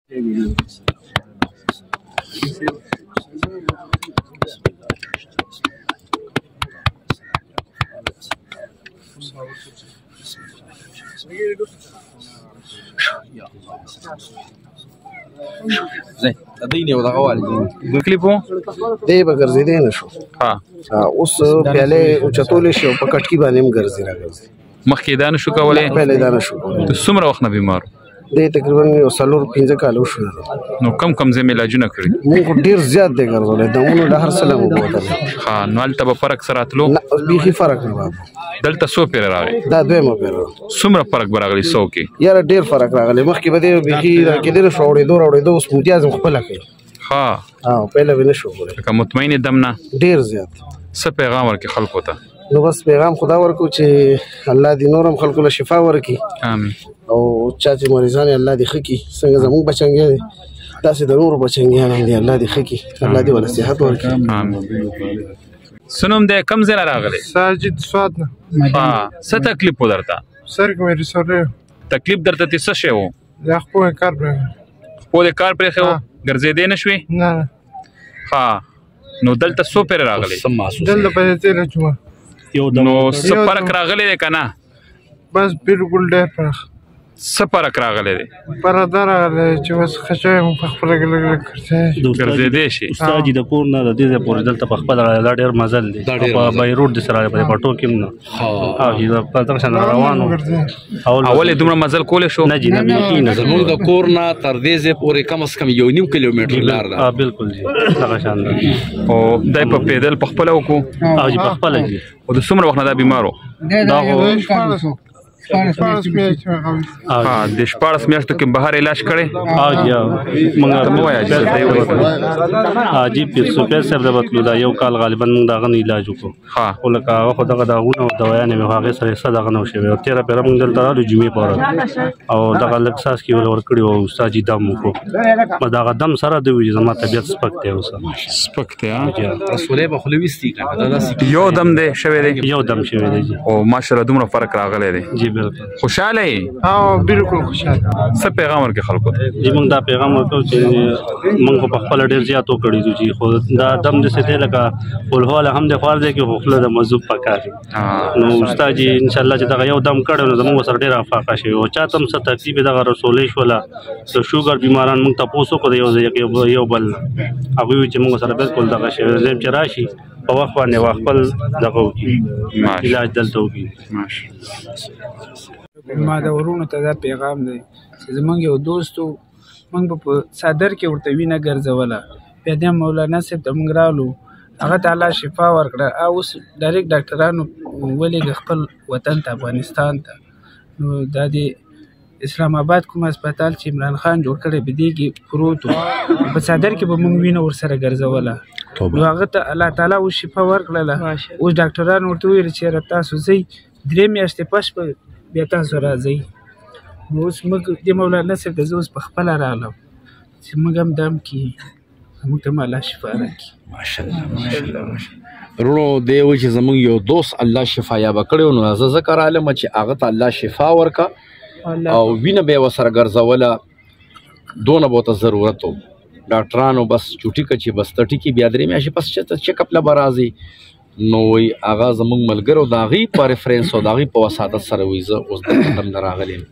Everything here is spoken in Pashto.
زين اديني وضع غوالي کلیپو دی به ګرځېدی نه شو. اوس پیالې اوچتولی شي او په کټکي باندې هم ګرځي راګرځي. مخکې دا نه شو کولی؟ پهلې دا نه شو کولی. څومره وخت نه بیمار و؟ دی تقریبا یو 4-5 کاله وشو. نو کم کم ځای مې علاجونه کړي؟ موږ ډېر زیات دی ګرځولی، دمونو له هر څه له مو بوتلی. نو هلته به فرق څه راتلو؟ بیخي فرق نه بابا. دلته څو پیره راغی؟ دا دویمه پیره. څومره فرق به راغلی 100 کې؟ یاره ډېر فرق راغلی. مخکې به دی بیخي راکېدی نه شو، اورېدو اوس امتیاز هم خپله کوي. پهله به نه شو کولی. لکه مطمئن دم نه؟ ډېر زیات. څه پیغام ورکړي خلکو ته؟ نو بس پیغام خدا ورکو چې الله دې نور هم خلکو له شفا ورکړي. امین. او چا چې مریضان یې الله دې ښه کړي، څنګه زموږ بچنګی دی داسې د نورو بچنګیان هم دې الله دې ښه کړي، الله دې ورله صحت ورکړي. امین. څه نوم دی؟ کوم ځای نه راغلی؟ ساجد سواد نه. څه تکلیف و درته؟ سر کې مې رسولی و. تکلیف درته تې څه شی و؟ د خپو مې کار پرېښی. خپو دې کار پرېښی و؟ ګرځېدی نه شوې؟ نه. نو دلته څو پیره راغلی؟ دلته په تېره جمعه. نو څه فرق راغلی دی که نه؟ بس بالکل ډېر فرق. څه فرق راغلی دی؟ فرق دا راغلی چې اوس ښه شوی یم، په خپله لږ ګرځېدی شي. استاد جي د کور نه د دې ځای پورې دلته په خپله راغلی، دا ډېر مزل دی. په بایروډ داسې راغلی، په پټو کې هم نه. او چې په دغه شان روان و. اول یې دومره مزل کولی شو؟ نه جي نه، بیخي نه. زموږ د کور نه تر دې ځای پورې کم از کم 1.5 کیلومتر لار ده. بالکل جي دغه شان ده. او دی په پیدل په خپله وکړو؟ او جي په خپله جي. او د څومره وخت نه دا بیمار و؟ دا خو 14 میاشتې د 14 میاشتو کې بهر علاج کړی؟ او جي موږ جي پیرسوپیر صاحب ته بتلو، دا یو کال غالبا موږ د هغه نه علاج وکړو. خو لکه هغه خو دغه داغونه او دوايانې مې هغې سره څه دغه نه و شوی. او 13 پیره موږ دلته رالو جمعې په ورځ، او دغه لږ څاڅکي یې ورکړي وو. استاد جي دم وکړو، دغه دم سره دی وي زما طبیعت سپک دی اوس. سپک دی؟ رسولی به خوله ویستي که یو دم دی شوی دی؟ یو دم شوی دی جي. او ماشاءالله دومره فرق راغلی دی. جي بالکل. خوشحاله یې؟ او بالکل خوشحاله. څه پیغام ورکړي خلکو ته؟ جي موږ دا پیغام ورکړو چې موږ په خپله ډېر زیات وکړي دي چې خو دا دم داسې دی لکه قلهوله هم د خوار دی کې خو خوله د مضبوط پکار دي. نو استاد جي انشاءالله چې دغه یو دم کړی نو زموږ ورسره ډېره افاقه شوې. او چا ته هم څه تکلیف دغه رسولی شوله، د شوګر بیماران موږ تپوس وکړو د یو ځای یو بل نه، هغوی وایي چې موږ سره بالکل دغه شوی زم چې راشي په وخت باندې خپل دغه وکړي، علاج دلته وکړي. ما د ورونو ته دا پیغام دی چې زمونږ یو دوست و، موږ په څادر کې ورته وینه ګرځوله، بیا د مولانا صاحب ته موږ رالو، هغه ته الله شفا ورکړه. اوس ډایرکټ ډاکټرانو ولېږه خپل وطن ته افغانستان ته. نو دا د اسلام آباد کوم هسپتال چې عمران خان جوړ کړی په دې کې پروت و، په څادر کې به موږ وینه ورسره ګرځوله. نو هغه ته الله تعالی اوس شفا ورکړله. اوس ډاکټران ورته ویل چې یاره تاسو ځئ 3 میاشتې پس به بیا تاسو راځئ. نو اوس موږ د مولانا صاحب ته زه اوس په خپله راغلم چې موږ هم دم کړي، موږ ته هم الله شفا راکړي. ماشاءالله. رونو دی وایي چې زموږ یو دوست الله شفا یابه کړی، نو زه ځکه رالم چې هغه ته الله شفا ورکړه او وینه به یې ورسره ګرځوله. دونه به ورته ضرورت و. ډاکټرانو بس چوټي کړه چې بس ته ټیکي بیا 3 میاشتې پس چې چیک اپ له به راځي. نو وایي هغه زموږ ملګرو د هغې په ریفرنس او د هغې په وساطت سره وایي زه اوس دلته هم نه راغلی یم.